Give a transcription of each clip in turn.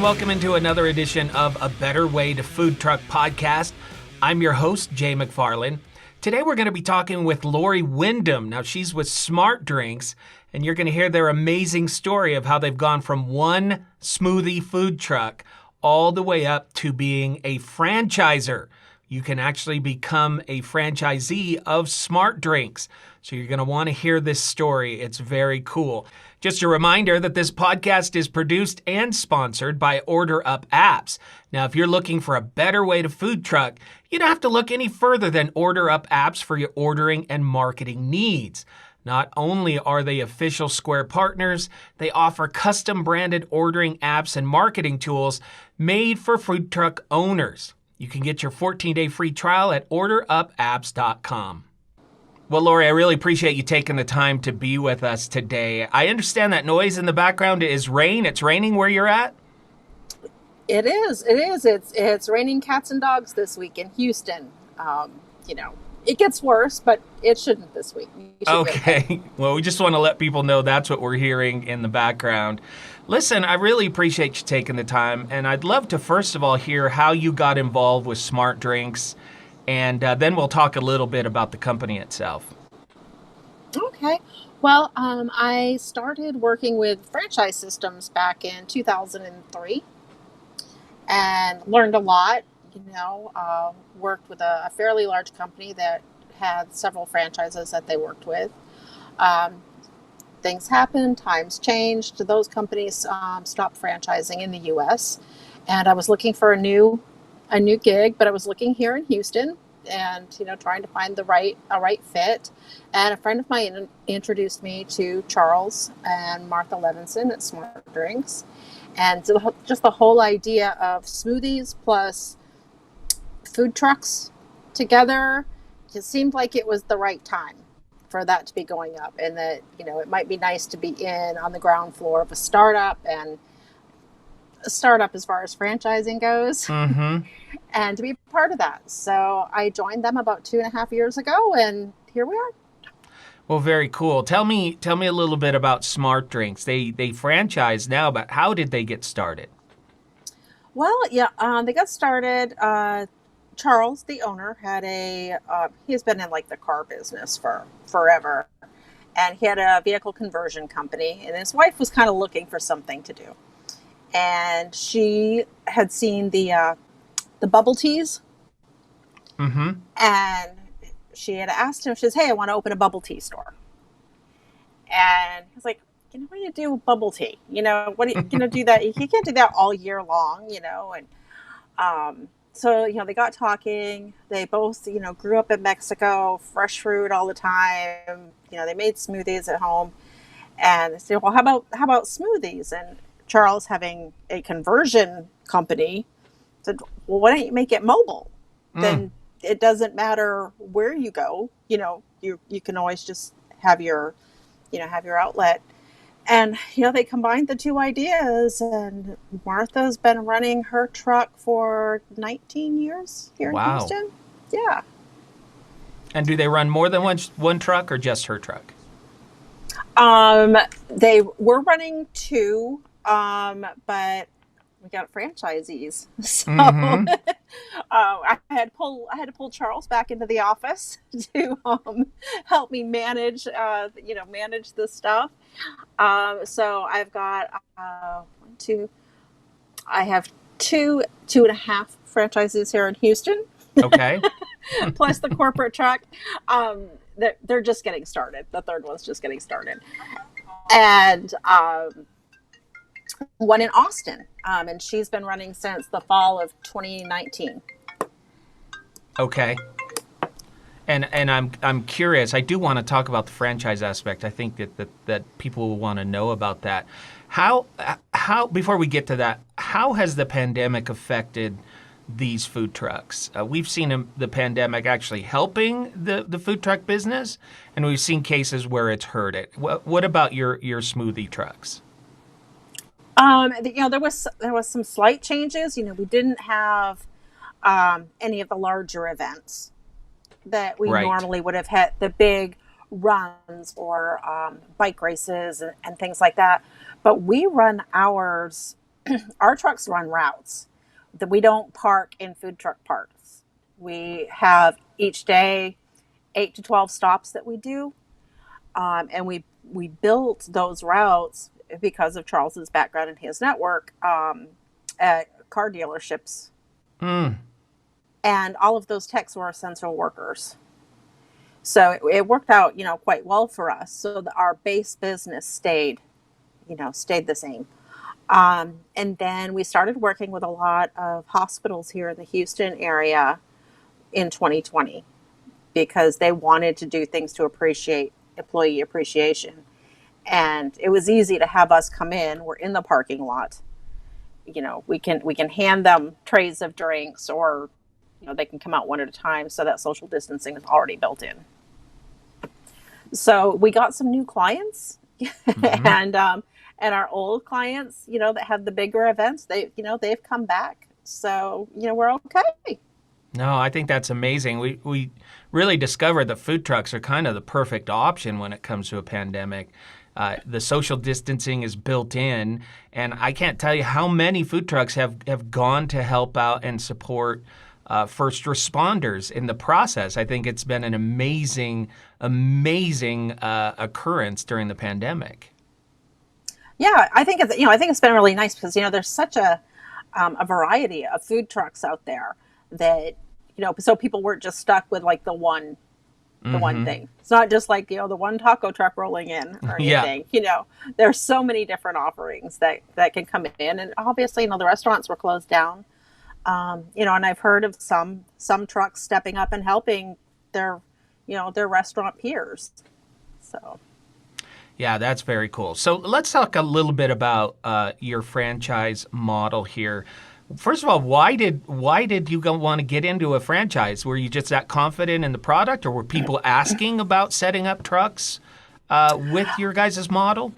welcome into another edition of A Better Way to Food Truck Podcast. I'm your host, Jay McFarland. Today we're going to be talking with Lorri Wyndham. Now she's with Smart Drinks, and you're going to hear their amazing story of how they've gone from one smoothie food truck all the way up to being a franchiser. You can actually become a franchisee of Smart Drinks. So you're going to want to hear this story. It's very cool. Just a reminder that this podcast is produced and sponsored by Order Up Apps. Now, if you're looking for a better way to food truck, you don't have to look any further than Order Up Apps for your ordering and marketing needs. Not only are they official Square partners, they offer custom branded ordering apps and marketing tools made for food truck owners. You can get your 14-day free trial at orderupapps.com. Well, Lorri, I really appreciate you taking the time to be with us today. I understand that noise in the background is rain. It's raining where you're at? It is. It's raining cats and dogs this week in Houston. It gets worse, but it shouldn't this week. Okay. Well, we just want to let people know that's what we're hearing in the background. Listen, I really appreciate you taking the time, and I'd love to first of all hear how you got involved with Smart Drinks, and then we'll talk a little bit about the company itself. Okay. Well, I started working with franchise systems back in 2003 and learned a lot. Worked with a fairly large company that had several franchises that they worked with. Things happened, times changed. Those companies stopped franchising in the U.S. And I was looking for a new gig, but I was looking here in Houston and trying to find a right fit. And a friend of mine introduced me to Charles and Martha Levinson at Smart Drinks, and just the whole idea of smoothies plus food trucks together. It seemed like it was the right time for that to be going up, and that it might be nice to be on the ground floor of a startup, and a startup as far as franchising goes, and to be part of that. So I joined them about 2.5 years ago, and here we are. Well, very cool. Tell me a little bit about Smart Drinks. They franchise now, but how did they get started? Well, they got started. Charles, the owner, had he's been in the car business for forever, and he had a vehicle conversion company, and his wife was kind of looking for something to do, and she had seen the bubble teas, and she had asked him, she says, "Hey, I want to open a bubble tea store," and he's like, "What do you do with bubble tea? What are you going to do that? You can't do that all year long, and so, they got talking. They both, grew up in Mexico, fresh fruit all the time. They made smoothies at home. And they said, "Well, how about smoothies?" And Charles, having a conversion company, said, "Well, why don't you make it mobile? Then it doesn't matter where you go. You can always just have your outlet." And, they combined the two ideas, and Martha's been running her truck for 19 years here in Houston. Yeah. And do they run more than one truck or just her truck? They were running two, but we got franchisees. So I had to pull Charles back into the office to help me manage this stuff. So I've got I have two and a half franchises here in Houston. Okay. Plus the corporate truck. They're just getting started. The third one's just getting started. And one in Austin. And she's been running since the fall of 2019. Okay. And I'm curious. I do want to talk about the franchise aspect. I think that people will want to know about that. How before we get to that, how has the pandemic affected these food trucks? We've seen the pandemic actually helping the food truck business, and we've seen cases where it's hurt it. What about your smoothie trucks? There was some slight changes. We didn't have any of the larger events that we normally would have had, the big runs or bike races and things like that. But we run ours our trucks run routes that we don't park in food truck parks. We have each day 8 to 12 stops that we do, and we built those routes because of Charles's background in his network, at car dealerships, Mm. and all of those techs were essential workers. So it worked out, quite well for us. So our base business stayed the same. And then we started working with a lot of hospitals here in the Houston area in 2020 because they wanted to do things to appreciate employee appreciation. And it was easy to have us come in. We're in the parking lot. We can hand them trays of drinks, or they can come out one at a time, so that social distancing is already built in. So we got some new clients, Hmm. and our old clients, that have the bigger events, they've come back. So we're okay. No, I think that's amazing. We really discovered that food trucks are kind of the perfect option when it comes to a pandemic. The social distancing is built in, and I can't tell you how many food trucks have gone to help out and support first responders in the process. I think it's been an amazing occurrence during the pandemic. Yeah, I think it's been really nice because there's such a variety of food trucks out there that so people weren't just stuck with like the one Hmm. thing. It's not just like the one taco truck rolling in or Yeah. anything. There's so many different offerings that can come in, and obviously the restaurants were closed down. And I've heard of some trucks stepping up and helping their their restaurant peers. So Yeah, that's very cool. So let's talk a little bit about your franchise model here. First of all, why did you want to get into a franchise? Were you just that confident in the product, or were people asking about setting up trucks with your guys' model?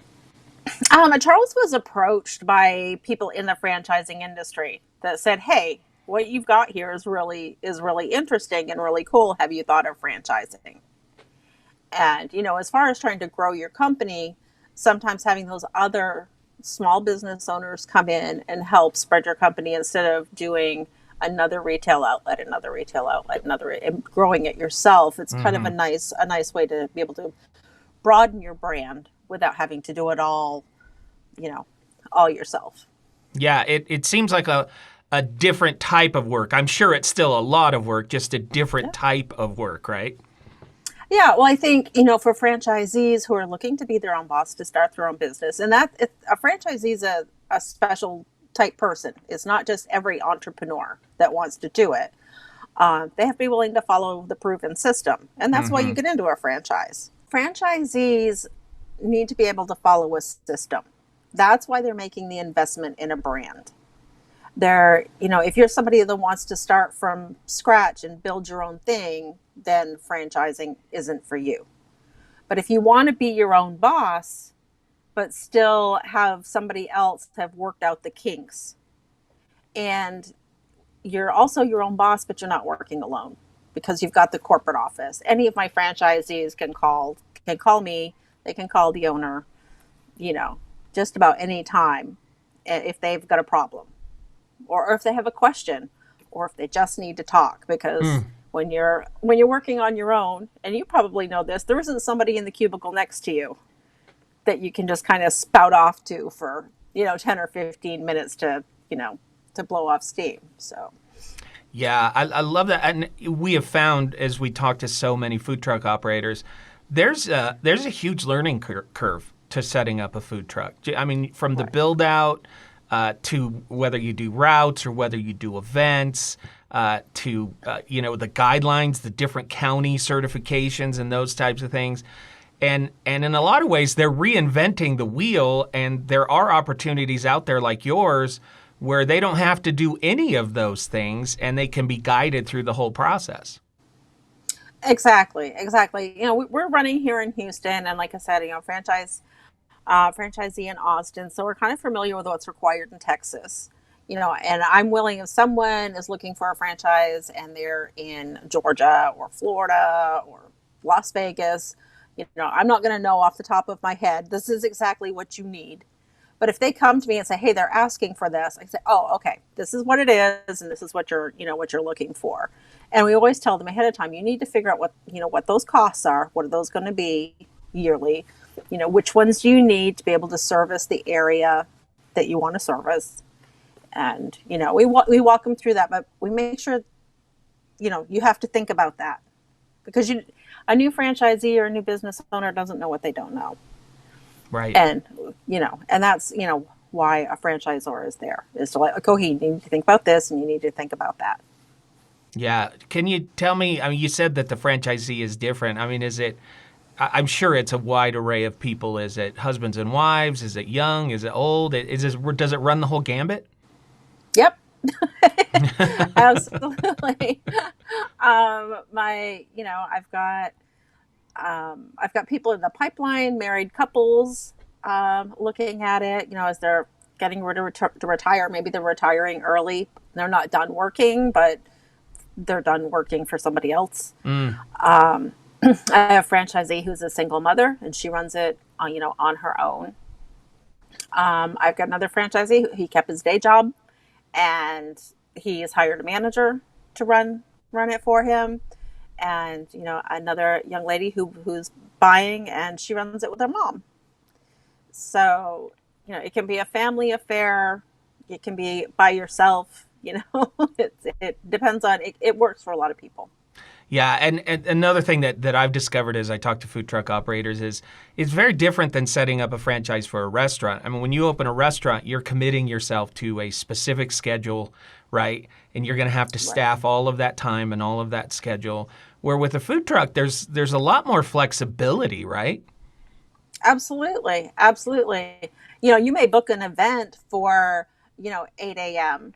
Charles was approached by people in the franchising industry that said, "Hey, what you've got here is really interesting and really cool. Have you thought of franchising?" And as far as trying to grow your company, sometimes having those other small business owners come in and help spread your company instead of doing another retail outlet, and growing it yourself. It's kind of a Hmm. nice way to be able to broaden your brand without having to do it you know, all yourself. Yeah, it seems like a different type of work. I'm sure it's still a lot of work, just a different Yeah. type of work, right? Yeah, well, I think for franchisees who are looking to be their own boss to start their own business, and a franchisee is a special type person. It's not just every entrepreneur that wants to do it. They have to be willing to follow the proven system, and that's why you Hmm. get into a franchise. Franchisees need to be able to follow a system. That's why they're making the investment in a brand. If you're somebody that wants to start from scratch and build your own thing, then franchising isn't for you. But if you want to be your own boss, but still have somebody else have worked out the kinks, and you're also your own boss, but you're not working alone because you've got the corporate office. Any of my franchisees can call me. They can call the owner, you know, just about any time if they've got a problem, or if they have a question, or if they just need to talk. Because when you're working on your own, and you probably know this, there isn't somebody in the cubicle next to you that you can just kind of spout off to for 10 or 15 minutes to blow off steam. So Yeah, I love that. And we have found, as we talk to so many food truck operators, there's a huge learning curve to setting up a food truck. I mean, from the right. build out to whether you do routes or whether you do events, to the guidelines, the different county certifications, and those types of things. And in a lot of ways, they're reinventing the wheel, and there are opportunities out there like yours where they don't have to do any of those things, and they can be guided through the whole process. Exactly. We're running here in Houston, and like I said, franchisee in Austin, so we're kind of familiar with what's required in Texas. And I'm willing, if someone is looking for a franchise and they're in Georgia or Florida or Las Vegas, I'm not going to know off the top of my head, this is exactly what you need. But if they come to me and say, hey, they're asking for this, I say, oh, okay, this is what it is, and this is what you're looking for. And we always tell them ahead of time, you need to figure out what those costs are. What are those going to be yearly? Which ones do you need to be able to service the area that you want to service? And, we walk them through that, but we make sure, you have to think about that, because a new franchisee or a new business owner doesn't know what they don't know. Right. And, and that's, why a franchisor is there, is to like, okay, you need to think about this and you need to think about that. Yeah. Can you tell me, I mean, you said that the franchisee is different. I mean, I'm sure it's a wide array of people. Is it husbands and wives? Is it young? Is it old? Does it run the whole gambit? Yep. Absolutely. I've got people in the pipeline, married couples, looking at it, as they're getting ready to retire. Maybe they're retiring early. They're not done working, but they're done working for somebody else. I have a franchisee who's a single mother, and she runs it on her own. I've got another franchisee. He kept his day job, and he has hired a manager to run it for him. And another young lady who's buying, and she runs it with her mom. So it can be a family affair. It can be by yourself. It depends on it. It works for a lot of people. Yeah, and another thing that I've discovered as I talk to food truck operators is it's very different than setting up a franchise for a restaurant. I mean, when you open a restaurant, you're committing yourself to a specific schedule, right? And you're going to have to staff all of that time and all of that schedule. Where with a food truck, there's a lot more flexibility, right? Absolutely. You may book an event for 8 a.m.,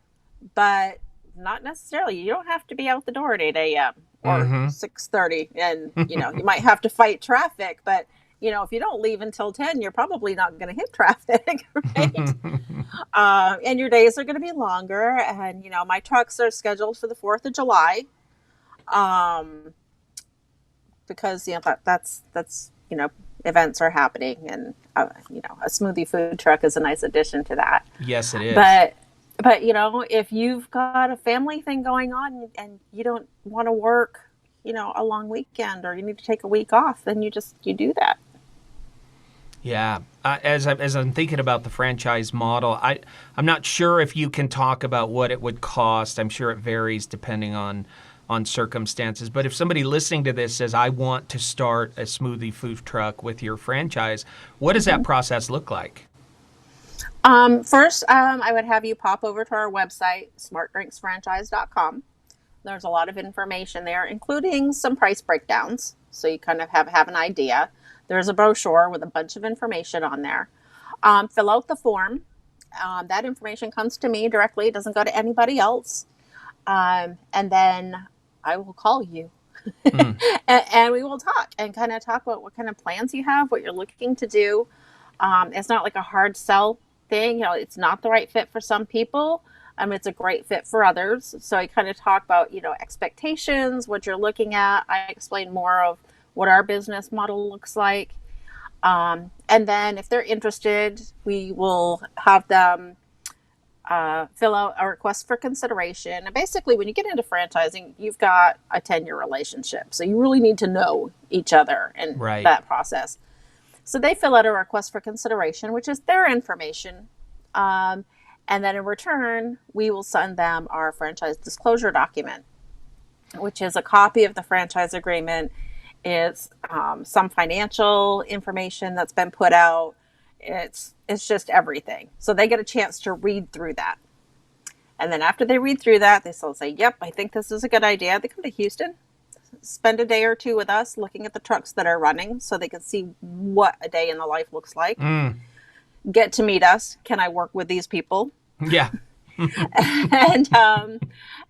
but not necessarily. You don't have to be out the door at 8 a.m. or 6:30, and you might have to fight traffic, but if you don't leave until 10, you're probably not going to hit traffic, right? And your days are going to be longer. And my trucks are scheduled for the 4th of July, because that's events are happening, and a smoothie food truck is a nice addition to that. Yes, it is. But if you've got a family thing going on and you don't want to work, a long weekend, or you need to take a week off, then you do that. Yeah. As I'm thinking about the franchise model, I'm not sure if you can talk about what it would cost. I'm sure it varies depending on circumstances. But if somebody listening to this says, I want to start a smoothie food truck with your franchise, what does that process look like? First, I would have you pop over to our website, smartdrinksfranchise.com. There's a lot of information there, including some price breakdowns, so you kind of have an idea. There's a brochure with a bunch of information on there. Fill out the form. That information comes to me directly. It doesn't go to anybody else. And then I will call you. and we will talk and kind of talk about what kind of plans you have, what you're looking to do. It's not like a hard sell thing. It's not the right fit for some people. It's a great fit for others. So I kind of talk about, expectations, what you're looking at. I explain more of what our business model looks like. And then if they're interested, we will have them fill out a request for consideration. And basically, when you get into franchising, you've got a 10-year relationship. So you really need to know each other in that process. So they fill out a request for consideration, which is their information. And then in return, we will send them our franchise disclosure document, which is a copy of the franchise agreement. It's some financial information that's been put out. It's just everything. So they get a chance to read through that. And then after they read through that, they still say, yep, I think this is a good idea. They come to Houston, spend a day or two with us looking at the trucks that are running so they can see what a day in the life looks like. Get to meet us. Can I work with these people? Yeah. and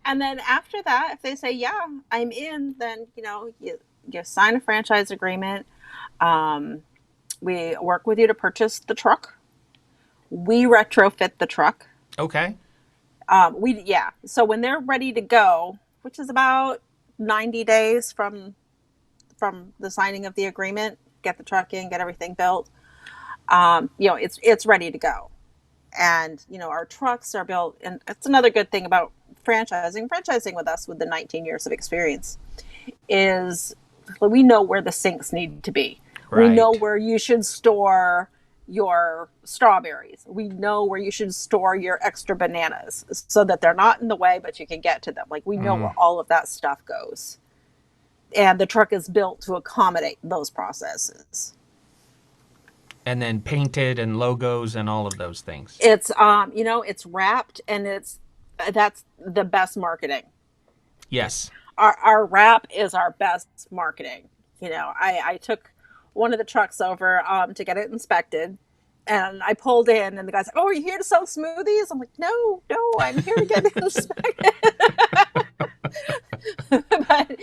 then after that, if they say, yeah, I'm in, then, you sign a franchise agreement. We work with you to purchase the truck. We retrofit the truck. Okay. So when they're ready to go, which is about 90 days from the signing of the agreement, get the truck in, get everything built. It's ready to go. And, our trucks are built, and it's another good thing about franchising with us with the 19 years of experience is we know where the sinks need to be. We know Right. where you should store your strawberries. We know where you should store your extra bananas so that they're not in the way, but you can get to them. Like, we know where all of that stuff goes. And the truck is built to accommodate those processes. And then painted and logos and all of those things. It's wrapped, and that's the best marketing. Yes. Our wrap is our best marketing. I took one of the trucks over to get it inspected, and I pulled in, and the guy's like, "Oh, are you here to sell smoothies?" I'm like, "No, I'm here to get it inspected." But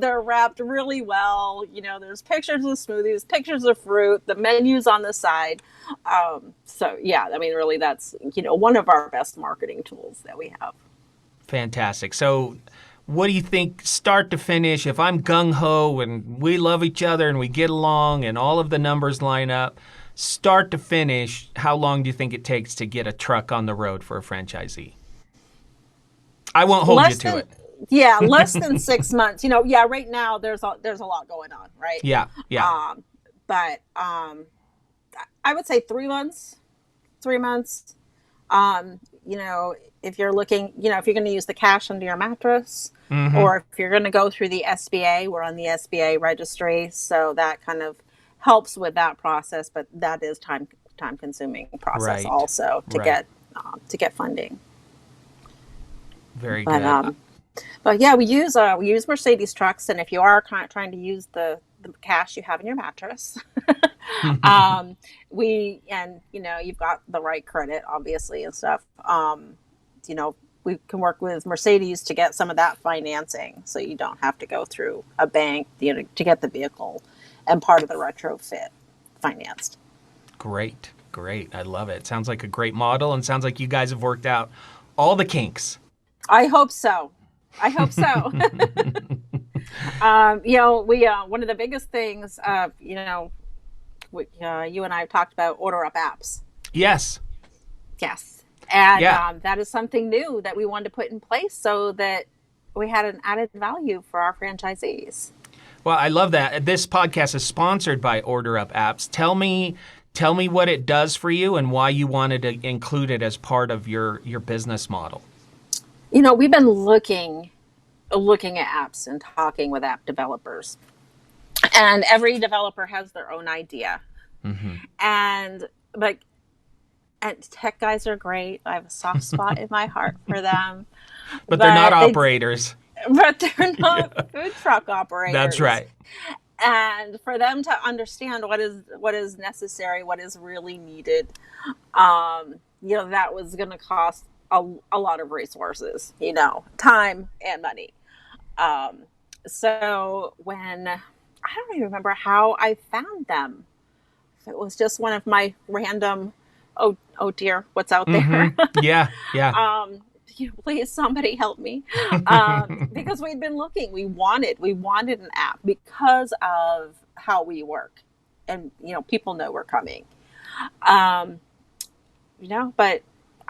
they're wrapped really well. There's pictures of smoothies, pictures of fruit, the menus on the side. So yeah, I mean, really, that's one of our best marketing tools that we have. Fantastic. So what do you think, start to finish, if I'm gung-ho and we love each other and we get along and all of the numbers line up, start to finish, how long do you think it takes to get a truck on the road for a franchisee? I won't hold you to it. Yeah, less than 6 months. Yeah, right now there's a lot going on, right? Yeah. But I would say 3 months. 3 months. If you're looking, if you're going to use the cash under your mattress, or if you're going to go through the SBA, we're on the SBA registry, so that kind of helps with that process. But that is time consuming process also to get funding. Very good. But yeah, we use Mercedes trucks, and if you are trying to use the cash you have in your mattress, you've got the right credit, obviously, and stuff. We can work with Mercedes to get some of that financing, so you don't have to go through a bank, to get the vehicle and part of the retrofit financed. Great. I love it. Sounds like a great model, and sounds like you guys have worked out all the kinks. I hope so. We one of the biggest things, you and I have talked about order up apps. Yes. And that is something new that we wanted to put in place so that we had an added value for our franchisees. Well, I love that. This podcast is sponsored by Order Up Apps. Tell me what it does for you and why you wanted to include it as part of your business model. We've been looking at apps and talking with app developers, and every developer has their own idea. And tech guys are great. I have a soft spot in my heart for them. But they're not operators. But they're not food truck operators. That's right. And for them to understand what is necessary, what is really needed, that was going to cost a lot of resources, time and money. So when, I don't even remember how I found them. It was just one of my random, oh dear, what's out there? Yeah. Please, somebody help me. Because we'd been looking, we wanted an app because of how we work, and people know we're coming. But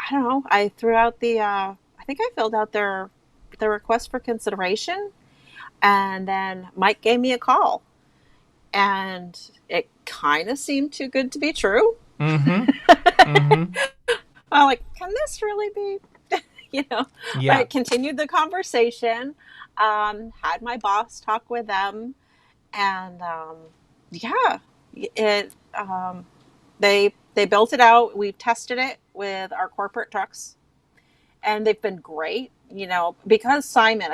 I don't know. I threw out I think I filled out their request for consideration, and then Mike gave me a call, and it kind of seemed too good to be true. I'm like, can this really be? Yeah. But I continued the conversation, had my boss talk with them, and they built it out. We've tested it with our corporate trucks, and they've been great. Because Simon,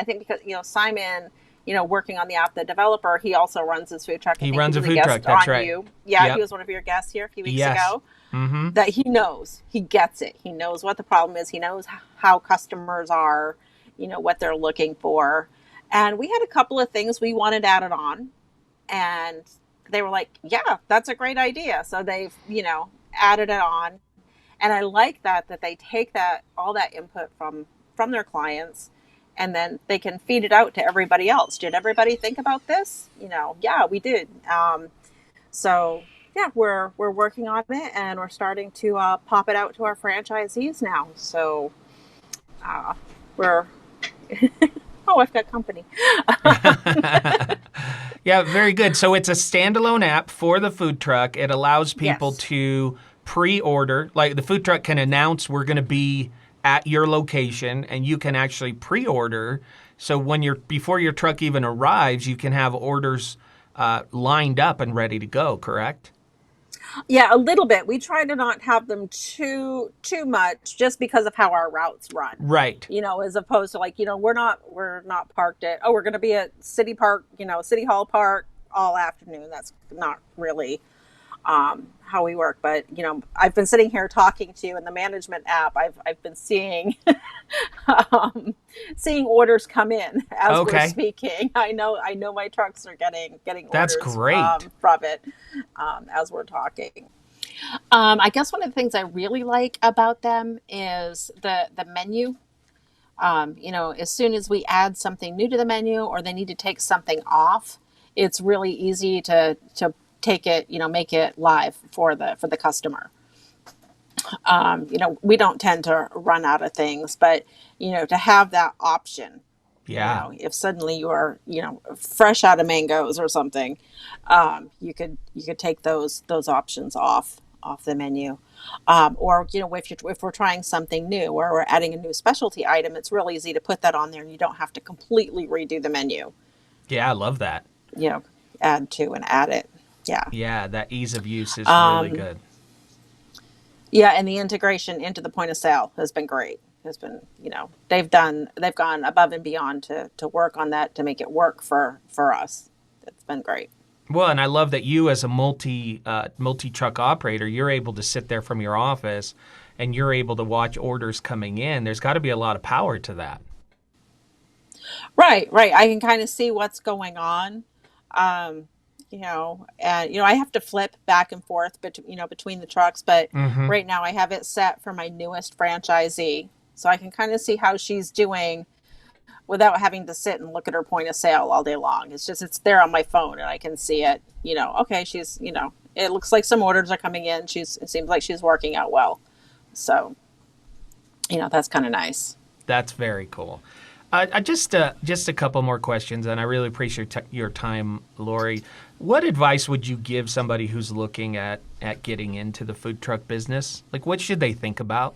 working on the app, the developer, he also runs his food truck. He runs a food truck. That's right. Yeah, he was one of your guests here a few weeks ago. That he knows, he gets it. He knows what the problem is. He knows how customers are, what they're looking for. And we had a couple of things we wanted added on, and they were like, yeah, that's a great idea. So they've, added it on. And I like that they take all that input from their clients, and then they can feed it out to everybody else. Did everybody think about this? Yeah, we did. So yeah, we're working on it, and we're starting to pop it out to our franchisees now. So uh, we're oh, I've got company. Yeah, very good. So it's a standalone app for the food truck. It allows people Yes. to pre-order. Like the food truck can announce we're going to be at your location, and you can actually pre-order. So when you're before your truck even arrives, you can have orders lined up and ready to go. Correct? Yeah, a little bit. We try to not have them too much, just because of how our routes run. Right. As opposed to, like, we're not parked at, oh, we're going to be at City Park, City Hall Park all afternoon. That's not really how we work. But I've been sitting here talking to you in the management app. I've been seeing seeing orders come in as we're Okay. speaking. I know my trucks are getting That's orders great. from it as we're talking. I guess one of the things I really like about them is the menu. As soon as we add something new to the menu, or they need to take something off, it's really easy to take it, make it live for the customer. We don't tend to run out of things, but to have that option, Yeah. if suddenly you are, fresh out of mangoes or something, you could take those options off the menu. Or if we're trying something new, or we're adding a new specialty item, it's real easy to put that on there, and you don't have to completely redo the menu. Yeah, I love that. You know, add to and add it. Yeah. Yeah, that ease of use is really Um, good. yeah, and the integration into the point of sale has been great. Has been, they've gone above and beyond to work on that, to make it work for us. It's been great. Well, and I love that you, as a multi truck operator, you're able to sit there from your office, and you're able to watch orders coming in. There's got to be a lot of power to that. Right, right. I can kind of see what's going on. Um, and I have to flip back and forth between the trucks, but Mm-hmm. right now I have it set for my newest franchisee. So I can kind of see how she's doing without having to sit and look at her point of sale all day long. It's there on my phone, and I can see it. Okay, it looks like some orders are coming in. It seems like she's working out well. So, that's kind of nice. That's very cool. Just a couple more questions, and I really appreciate your time, Lorri. What advice would you give somebody who's looking at getting into the food truck business? Like, what should they think about?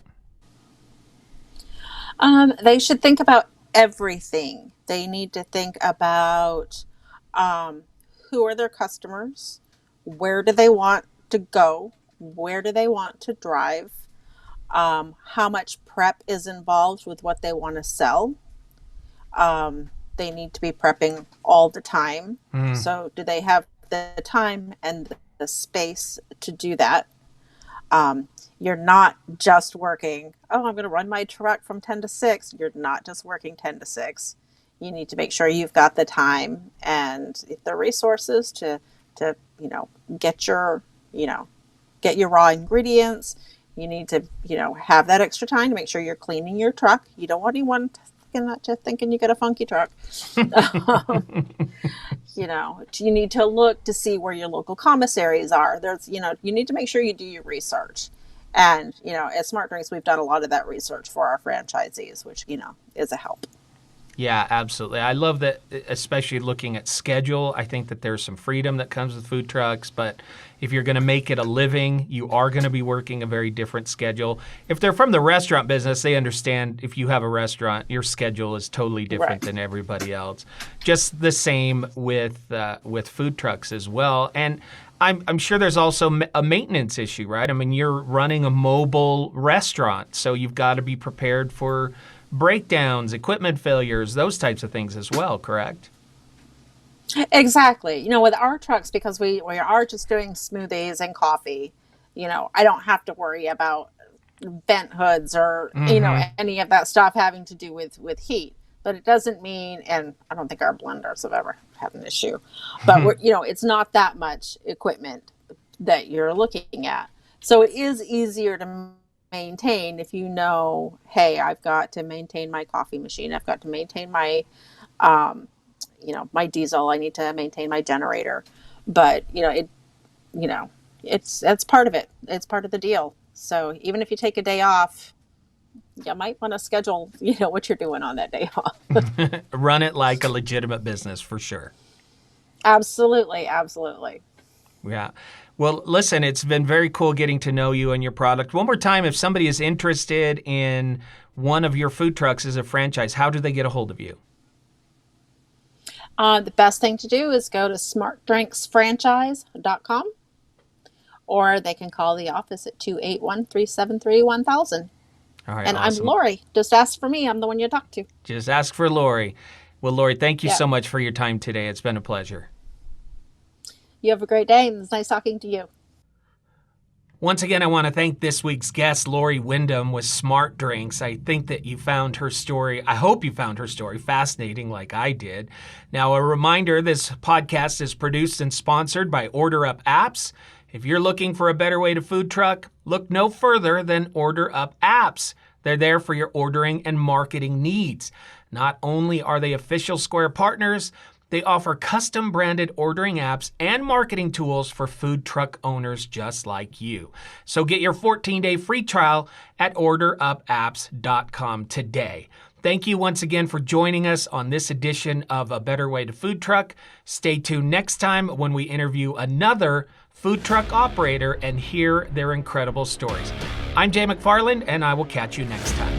They should think about everything. They need to think about um, who are their customers, where do they want to go, where do they want to drive, how much prep is involved with what they want to sell. They need to be prepping all the time. Mm, So, do they have the time and the space to do that? Um, you're not just working, oh, I'm going to run my truck from 10 to 6. You're not just working 10 to 6. You need to make sure you've got the time and the resources to get get your raw ingredients. You need to, have that extra time to make sure you're cleaning your truck. You don't want anyone thinking you got a funky truck. You need to look to see where your local commissaries are. You need to make sure you do your research. And, at Smart Drinks, we've done a lot of that research for our franchisees, which, is a help. yeah, absolutely. I love that, especially looking at schedule. I think that there's some freedom that comes with food trucks, but if you're going to make it a living, you are going to be working a very different schedule. If they're from the restaurant business, they understand if you have a restaurant, your schedule is totally different Right. than everybody else. Just the same with food trucks as well. And I'm sure there's also a maintenance issue, right? I mean, you're running a mobile restaurant, so you've got to be prepared for breakdowns, equipment failures, those types of things as well, correct? Exactly. With our trucks, because we are just doing smoothies and coffee, I don't have to worry about vent hoods or, Mm-hmm. any of that stuff having to do with heat. But it doesn't mean, and I don't think our blenders have ever had an issue, but it's not that much equipment that you're looking at. So it is easier to maintain if hey, I've got to maintain my coffee machine. I've got to maintain um, my diesel. I need to maintain my generator. But, you know, It's part of it. It's part of the deal. So even if you take a day off, you might want to schedule, what you're doing on that day off. Run it like a legitimate business for sure. Absolutely, absolutely. Yeah. Well, listen, it's been very cool getting to know you and your product. One more time, if somebody is interested in one of your food trucks as a franchise, how do they get a hold of you? The best thing to do is go to smartdrinksfranchise.com, or they can call the office at 281-373-1000. All right, And awesome. I'm Lorri. Just ask for me. I'm the one you talk to. Just ask for Lorri. Well, Lorri, thank you Yeah. so much for your time today. It's been a pleasure. You have a great day, and it's nice talking to you. Once again, I want to thank this week's guest, Lorri Wyndham with Smart Drinks. I think that you found her story, I hope you found her story fascinating like I did. Now, a reminder, this podcast is produced and sponsored by Order Up Apps. If you're looking for a better way to food truck, look no further than Order Up Apps. They're there for your ordering and marketing needs. Not only are they official Square partners, they offer custom-branded ordering apps and marketing tools for food truck owners just like you. So get your 14-day free trial at orderupapps.com today. Thank you once again for joining us on this edition of A Better Way to Food Truck. Stay tuned next time when we interview another food truck operator and hear their incredible stories. I'm Jay McFarland, and I will catch you next time.